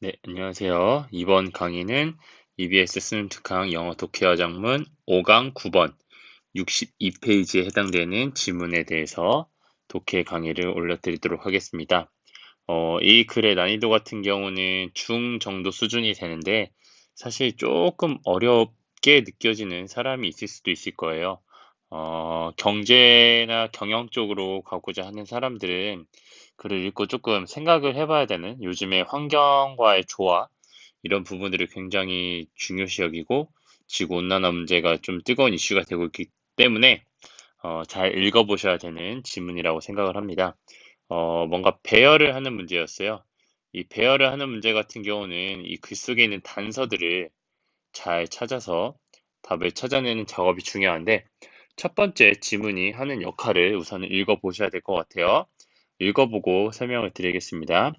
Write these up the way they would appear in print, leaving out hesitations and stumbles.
네, 안녕하세요. 이번 강의는 EBS 쓰는 특강 영어 독해와 작문 5강 9번 62페이지에 해당되는 지문에 대해서 독해 강의를 올려드리도록 하겠습니다. 이 글의 난이도 같은 경우는 중 정도 수준이 되는데 사실 조금 어렵게 느껴지는 사람이 있을 수도 있을 거예요. 경제나 경영 쪽으로 가고자 하는 사람들은 글을 읽고 조금 생각을 해봐야 되는 요즘의 환경과의 조화, 이런 부분들을 굉장히 중요시 여기고 지구온난화 문제가 좀 뜨거운 이슈가 되고 있기 때문에 잘 읽어보셔야 되는 지문이라고 생각을 합니다. 뭔가 배열을 하는 문제였어요. 이 배열을 하는 문제 같은 경우는 이 글 속에 있는 단서들을 잘 찾아서 답을 찾아내는 작업이 중요한데, 첫 번째 지문이 하는 역할을 우선 읽어보셔야 될 것 같아요. 읽어보고 설명을 드리겠습니다.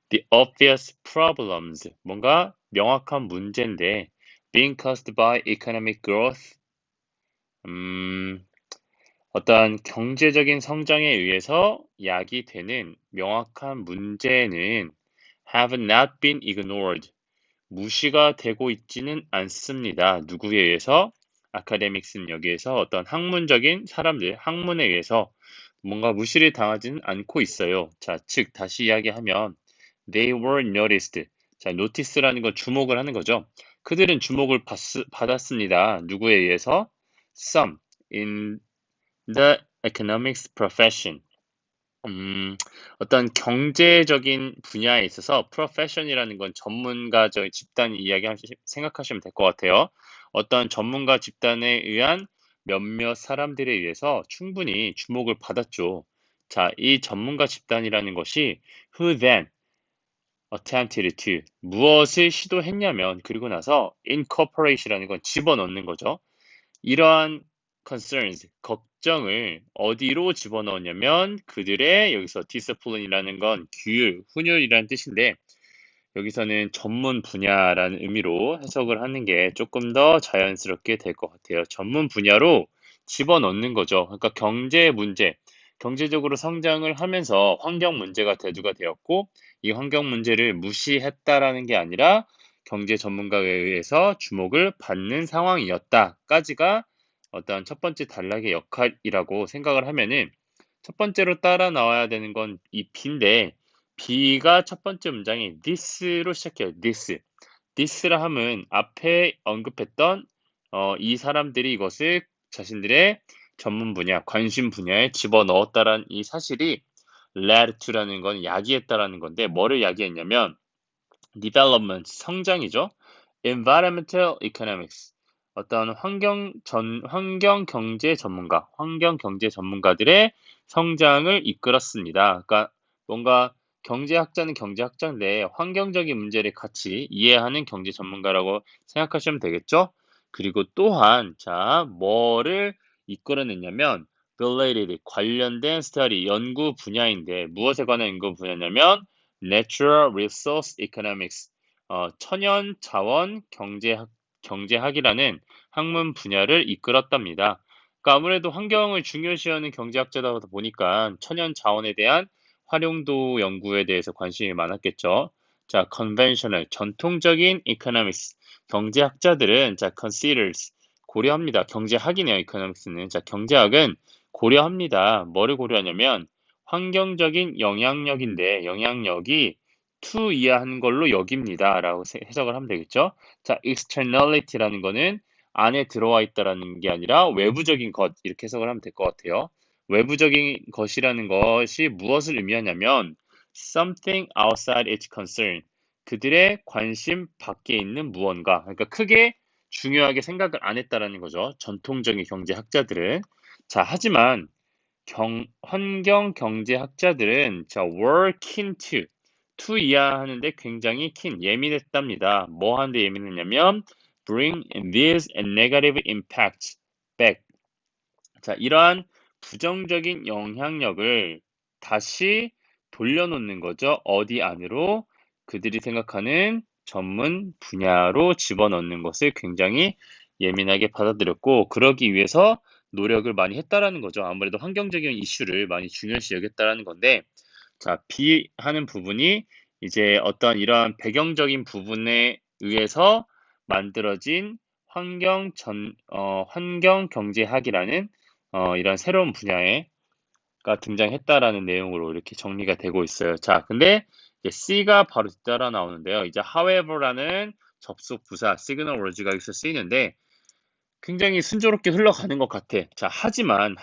The obvious problems, 뭔가 명확한 문제인데 being caused by economic growth, 음, 어떠한 경제적인 성장에 의해서 야기되는 명확한 문제는 have not been ignored, 무시가 되고 있지는 않습니다. 누구에 의해서? 아카데믹스는 여기에서 어떤 학문적인 사람들, 학문에 의해서 뭔가 무시를 당하지는 않고 있어요. 자, 즉 다시 이야기하면 they were noticed. 자, notice라는 건 주목을 하는 거죠. 그들은 주목을 받았습니다. 누구에 의해서? Some in the economics profession. 어떤 경제적인 분야에 있어서 profession이라는 건 전문가적 집단 이야기 생각하시면 될 것 같아요. 어떤 전문가 집단에 의한 몇몇 사람들에 의해서 충분히 주목을 받았죠. 자, 이 전문가 집단이라는 것이 who then attempted to, 무엇을 시도했냐면, 그리고 나서 incorporate이라는 건 집어넣는 거죠. 이러한 concerns, 걱정을 어디로 집어넣었냐면 그들의, 여기서 discipline이라는 건 규율, 훈율이라는 뜻인데, 여기서는 전문 분야라는 의미로 해석을 하는 게 조금 더 자연스럽게 될 것 같아요. 전문 분야로 집어넣는 거죠. 그러니까 경제 문제, 경제적으로 성장을 하면서 환경 문제가 대두가 되었고, 이 환경 문제를 무시했다라는 게 아니라 경제 전문가에 의해서 주목을 받는 상황이었다까지가 어떤 첫 번째 단락의 역할이라고 생각을 하면은, 첫 번째로 따라 나와야 되는 건 이 B인데, B가 첫 번째 문장이 this로 시작해요. this. this라 함은 앞에 언급했던 이 사람들이 이것을 자신들의 전문 분야, 관심 분야에 집어넣었다라는 이 사실이 led to라는 건 야기했다라는 건데, 뭐를 야기했냐면 development, 성장이죠. environmental economics, 어떤 환경 경제 전문가, 환경 경제 전문가들의 성장을 이끌었습니다. 그러니까 뭔가 경제학자는 경제학자인데 환경적인 문제를 같이 이해하는 경제 전문가라고 생각하시면 되겠죠? 그리고 또한 자, 뭐를 이끌어냈냐면 related, 관련된 study, 연구 분야인데, 무엇에 관한 연구 분야냐면 Natural Resource Economics, 천연 자원 경제학이라는 학문 분야를 이끌었답니다. 그러니까 아무래도 환경을 중요시하는 경제학자다 보니까 천연 자원에 대한 활용도 연구에 대해서 관심이 많았겠죠. 자, conventional, 전통적인 economics, 경제학자들은 자, considers, 고려합니다. 경제학이네요, economics는. 자, 경제학은 고려합니다. 뭐를 고려하냐면 환경적인 영향력인데, 영향력이 to 이하한 걸로 여깁니다. 라고 해석을 하면 되겠죠. 자, externality라는 거는 안에 들어와 있다라는 게 아니라 외부적인 것, 이렇게 해석을 하면 될 것 같아요. 외부적인 것이라는 것이 무엇을 의미하냐면 something outside its concern, 그들의 관심 밖에 있는 무언가, 그러니까 크게 중요하게 생각을 안 했다라는 거죠. 전통적인 경제학자들은. 자, 하지만 환경 경제학자들은 자, were keen to 이하하는데 굉장히 keen, 예민했답니다. 뭐 하는데 예민했냐면 bring these negative impacts back. 자, 이러한 부정적인 영향력을 다시 돌려놓는 거죠. 어디 안으로? 그들이 생각하는 전문 분야로 집어넣는 것을 굉장히 예민하게 받아들였고, 그러기 위해서 노력을 많이 했다라는 거죠. 아무래도 환경적인 이슈를 많이 중요시 여겼다라는 건데, 자, B 하는 부분이 이제 어떤 이러한 배경적인 부분에 의해서 만들어진 환경경제학이라는 이런 새로운 분야가 등장했다라는 내용으로 이렇게 정리가 되고 있어요. 자, 근데 이제 C가 바로 뒤따라 나오는데요. 이제 however라는 접속 부사 signal words가 여기서 쓰이는데 굉장히 순조롭게 흘러가는 것 같아. 자, 하지만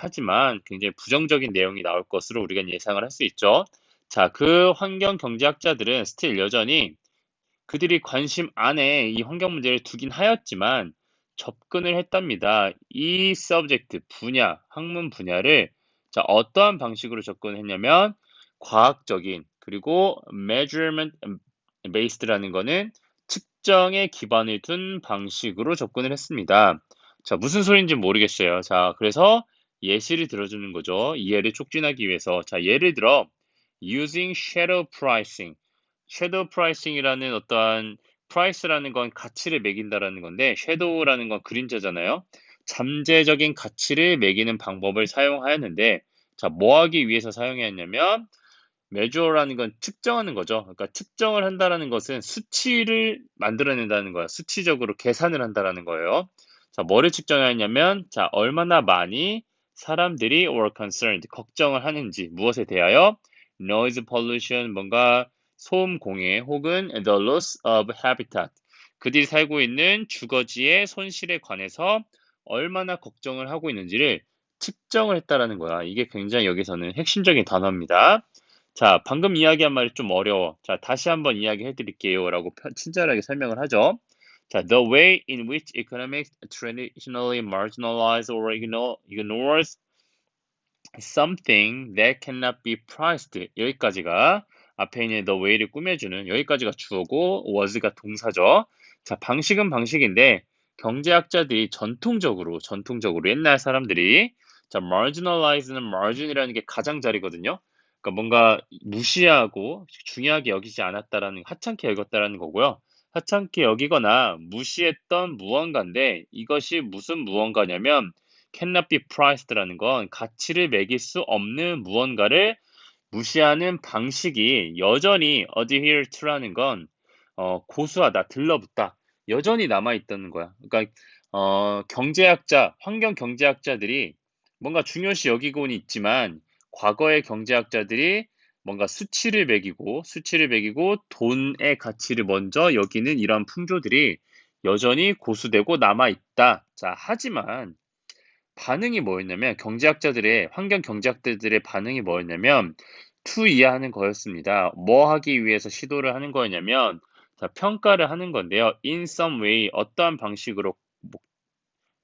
굉장히 부정적인 내용이 나올 것으로 우리가 예상을 할 수 있죠. 자, 그 환경 경제학자들은 still 여전히 그들이 관심 안에 이 환경 문제를 두긴 하였지만 접근을 했답니다. 이 subject 학문 분야를 자, 어떠한 방식으로 접근했냐면 과학적인 그리고 measurement based라는 거는 측정에 기반을 둔 방식으로 접근을 했습니다. 자, 무슨 소리인지 모르겠어요. 자, 그래서 예시를 들어주는 거죠. 이해를 촉진하기 위해서. 자, 예를 들어 using shadow pricing. 섀도우 프라이싱이라는 어떠한 프라이스라는 건 가치를 매긴다라는 건데 섀도우라는 건 그림자잖아요. 잠재적인 가치를 매기는 방법을 사용하였는데 자, 뭐 하기 위해서 사용했냐면 measure라는 건 측정하는 거죠. 그러니까 측정을 한다라는 것은 수치를 만들어낸다는 거야. 수치적으로 계산을 한다라는 거예요. 자, 뭐를 측정하였냐면 자, 얼마나 많이 사람들이 were concerned, 걱정을 하는지 무엇에 대하여 noise pollution, 뭔가 소음 공해 혹은 the loss of habitat, 그들이 살고 있는 주거지의 손실에 관해서 얼마나 걱정을 하고 있는지를 측정을 했다라는 거야. 이게 굉장히 여기서는 핵심적인 단어입니다. 자, 방금 이야기한 말이 좀 어려워. 자, 다시 한번 이야기해 드릴게요. 라고 친절하게 설명을 하죠. 자, the way in which economics traditionally marginalize or ignores something that cannot be priced. 여기까지가 앞에 있는 the way를 꾸며주는 여기까지가 주어고 was가 동사죠. 자, 방식은 방식인데 경제학자들이 전통적으로 옛날 사람들이 자, marginalize는 margin이라는 게 가장자리거든요. 그러니까 뭔가 무시하고 중요하게 여기지 않았다라는 하찮게 여겼다라는 거고요. 하찮게 여기거나 무시했던 무언가인데 이것이 무슨 무언가냐면 cannot be priced라는 건 가치를 매길 수 없는 무언가를 무시하는 방식이 여전히 adhere to라는 건 고수하다, 들러붙다, 여전히 남아있다는 거야. 그러니까 환경 경제학자들이 뭔가 중요시 여기고는 있지만 과거의 경제학자들이 뭔가 수치를 매기고 돈의 가치를 먼저 여기는 이런 풍조들이 여전히 고수되고 남아있다. 자, 하지만 반응이 뭐였냐면 환경 경제학자들의 반응이 뭐였냐면 이해하는 거였습니다. 뭐 하기 위해서 시도를 하는 거였냐면 자, 평가를 하는 건데요. In some way 어떠한 방식으로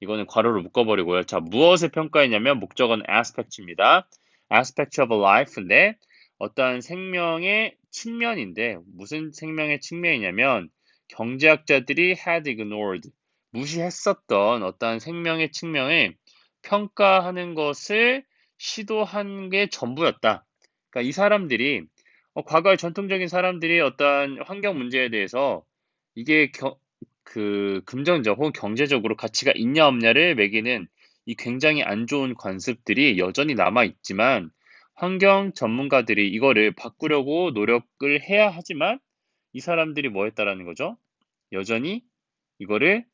이거는 괄호를 묶어버리고요. 자, 무엇을 평가했냐면 목적은 aspect입니다. aspect of life인데 어떠한 생명의 측면인데 무슨 생명의 측면이냐면 경제학자들이 had ignored 무시했었던 어떠한 생명의 측면을 평가하는 것을 시도한 게 전부였다. 그러니까 이 사람들이 과거의 전통적인 사람들이 어떠한 환경 문제에 대해서 이게 금전적 혹은 경제적으로 가치가 있냐 없냐를 매기는 이 굉장히 안 좋은 관습들이 여전히 남아 있지만 환경 전문가들이 이거를 바꾸려고 노력을 해야 하지만 이 사람들이 뭐 했다라는 거죠? 여전히 이거를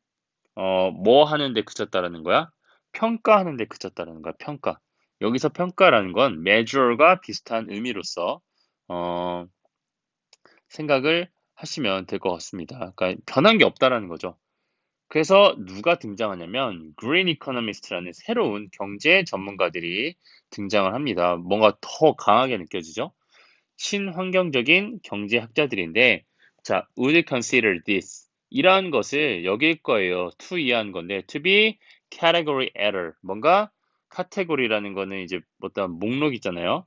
뭐 하는데 그쳤다라는 거야? 평가하는 데 그쳤다라는 거야. 평가. 여기서 평가라는 건 measure가 비슷한 의미로서 어, 생각을 하시면 될 것 같습니다. 그러니까 변한 게 없다라는 거죠. 그래서 누가 등장하냐면 green economist라는 새로운 경제 전문가들이 등장을 합니다. 뭔가 더 강하게 느껴지죠? 친환경적인 경제학자들인데 자, would consider this 이러한 것을 여길 거예요. to 이해한 건데 to be category error 뭔가 카테고리라는 거는 이제 어떤 목록 있잖아요.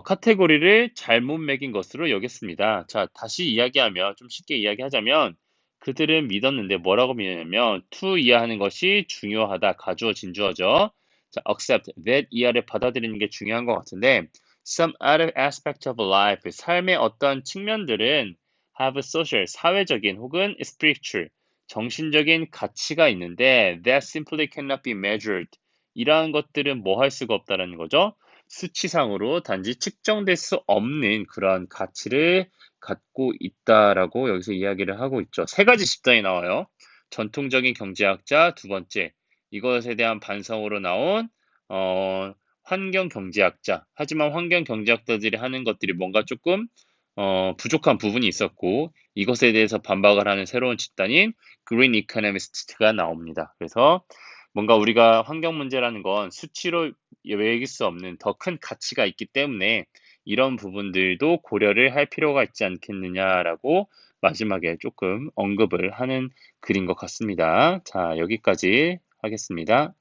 카테고리를 잘못 매긴 것으로 여겼습니다. 자, 다시 이야기하면 좀 쉽게 이야기하자면 그들은 믿었는데 뭐라고 믿냐면 to 이해하는 것이 중요하다. 가주어 진주어죠. 자, accept that 이하를 받아들이는 게 중요한 것 같은데 some other aspect of life, 삶의 어떤 측면들은 have social, 사회적인 혹은 spiritual, 정신적인 가치가 있는데 that simply cannot be measured. 이러한 것들은 뭐 할 수가 없다라는 거죠. 수치상으로 단지 측정될 수 없는 그런 가치를 갖고 있다라고 여기서 이야기를 하고 있죠. 세 가지 집단이 나와요. 전통적인 경제학자, 두 번째, 이것에 대한 반성으로 나온 환경 경제학자. 하지만 환경 경제학자들이 하는 것들이 뭔가 조금 부족한 부분이 있었고 이것에 대해서 반박을 하는 새로운 집단인 그린 이코노미스트가 나옵니다. 그래서 뭔가 우리가 환경 문제라는 건 수치로 매길 수 없는 더 큰 가치가 있기 때문에 이런 부분들도 고려를 할 필요가 있지 않겠느냐라고 마지막에 조금 언급을 하는 글인 것 같습니다. 자, 여기까지 하겠습니다.